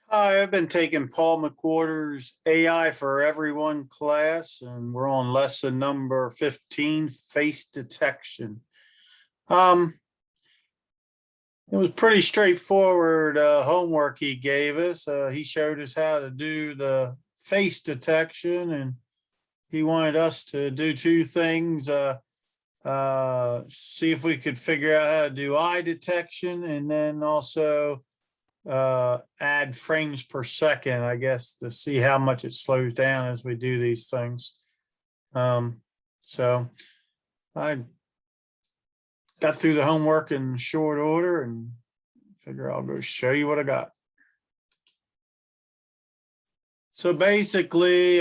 Hi, I've been taking Paul McWhorter's AI for Everyone class, and we're on lesson number 15, face detection. Um, it was pretty straightforward homework he gave us. He showed us how to do the face detection, and he wanted us to do two things. See if we could figure out how to do eye detection, and then also add frames per second, I guess, to see how much it slows down as we do these things. So I got through the homework in short order and figure I'll go show you what I got. So basically,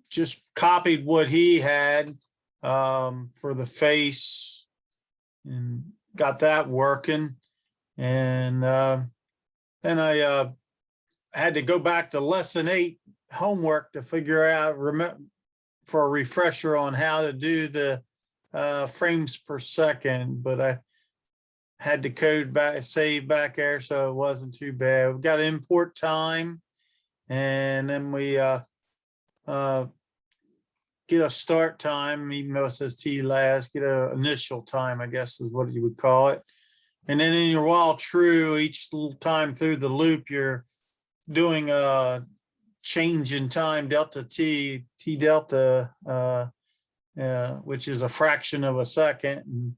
just copied what he had for the face and got that working. And then I had to go back to lesson 8 homework to figure out, for a refresher on how to do the frames per second, but I had to code back, save back there, so it wasn't too bad. We've got import time, and then we get a start time, even though it says T last, get an initial time, I guess is what you would call it. And then in your while true, each little time through the loop, you're doing a change in time, delta T delta, which is a fraction of a second. And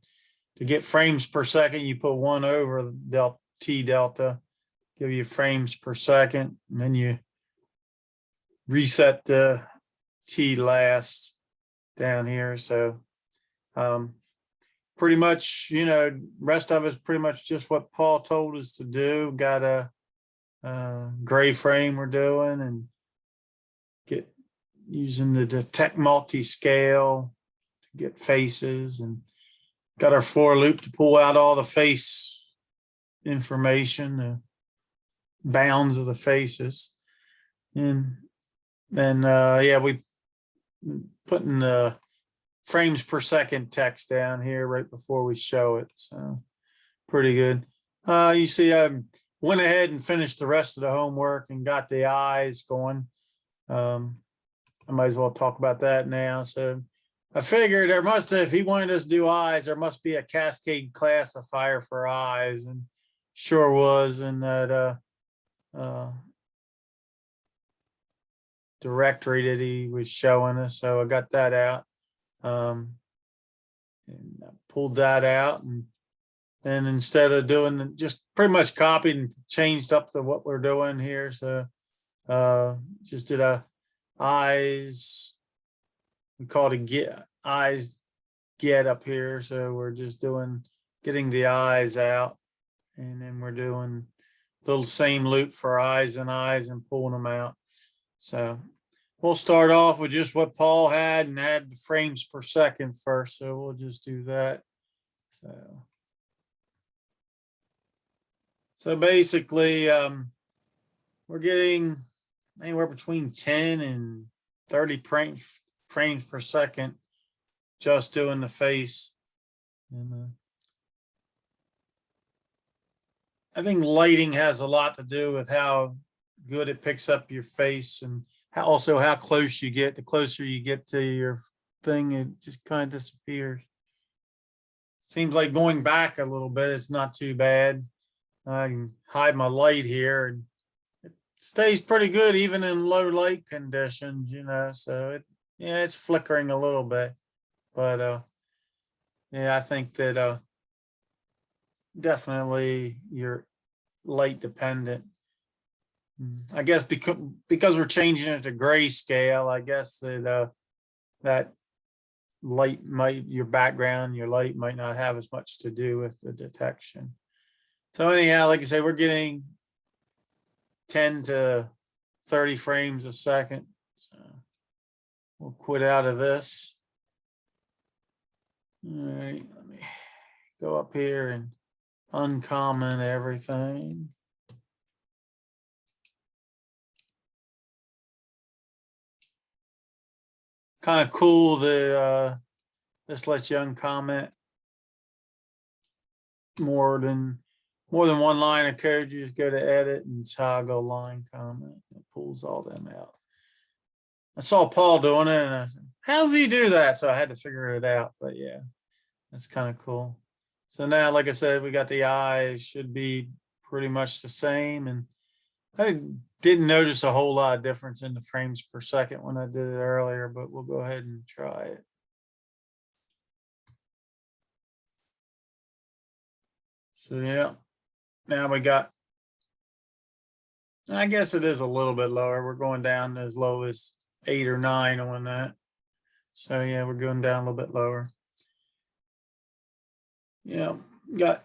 to get frames per second, you put 1 over T delta, give you frames per second, and then you reset the T last down here. So pretty much, rest of it's pretty much just what Paul told us to do. Got a gray frame we're doing, and get using the detect multi-scale to get faces, and got our for loop to pull out all the face information, the bounds of the faces. And then, yeah, we putting the frames per second text down here right before we show it. So pretty good. You see, I went ahead and finished the rest of the homework and got the eyes going. I might as well talk about that now. So I figured there must have, if he wanted us to do eyes, there must be a cascade classifier for eyes, and sure was in that directory that he was showing us. So I got that out. And I pulled that out, and then instead of doing, just pretty much copied and changed up to what we're doing here. So just did a eyes, we call it eyes get up here. So we're just getting the eyes out, and then we're doing the same loop for eyes and pulling them out. So we'll start off with just what Paul had and add the frames per second first. So we'll just do that. So basically, we're getting anywhere between 10 and 30 frames per second just doing the face. And I think lighting has a lot to do with how good it picks up your face, and also how close you get. The closer you get to your thing, it just kind of disappears. Seems like going back a little bit, it's not too bad. I can hide my light here, and it stays pretty good even in low light conditions, so it's flickering a little bit, but yeah, I think that definitely you're light dependent. I guess because we're changing it to grayscale, I guess that that light your background, your light might not have as much to do with the detection. So anyhow, like I say, we're getting 10 to 30 frames a second. So we'll quit out of this. All right, let me go up here and uncomment everything. Kind of cool that this lets you uncomment more than more than one line of code, you just go to edit and toggle line comment. It pulls all them out. I saw Paul doing it and I said, how does he do that? So I had to figure it out. But yeah, that's kind of cool. So now, like I said, we got the eyes should be pretty much the same. And I didn't notice a whole lot of difference in the frames per second when I did it earlier, but we'll go ahead and try it. So yeah, now we got, I guess it is a little bit lower. We're going down as low as 8 or 9 on that. So yeah, we're going down a little bit lower. Yeah, got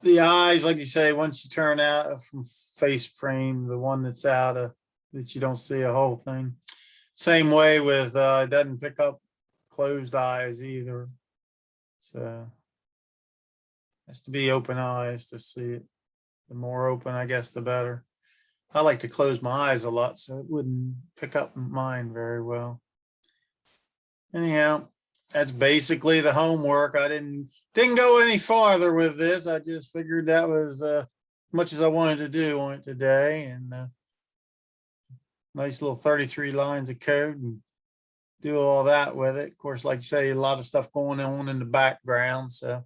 the eyes, like you say, once you turn out from face frame, the one that's out of that you don't see a whole thing. Same way with it doesn't pick up closed eyes either. So has to be open eyes to see it. The more open, I guess, the better. I like to close my eyes a lot, so it wouldn't pick up mine very well. Anyhow, that's basically the homework. I didn't go any farther with this. I just figured that was as much as I wanted to do on it today. And nice little 33 lines of code and do all that with it. Of course, like you say, a lot of stuff going on in the background. So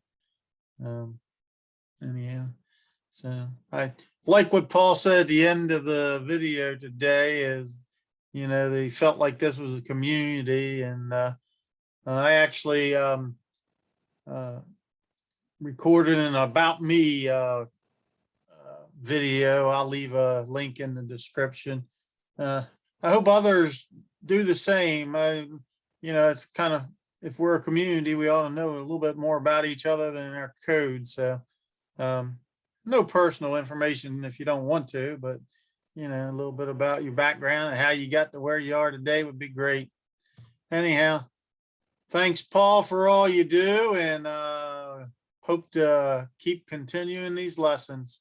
anyhow, so I like what Paul said at the end of the video today is, you know, they felt like this was a community. And I actually recorded an About Me video. I'll leave a link in the description. I hope others do the same. You know, it's kind of, if we're a community, we ought to know a little bit more about each other than our code. So no personal information if you don't want to, but you know, a little bit about your background and how you got to where you are today would be great. Anyhow, thanks, Paul, for all you do, and hope to keep continuing these lessons.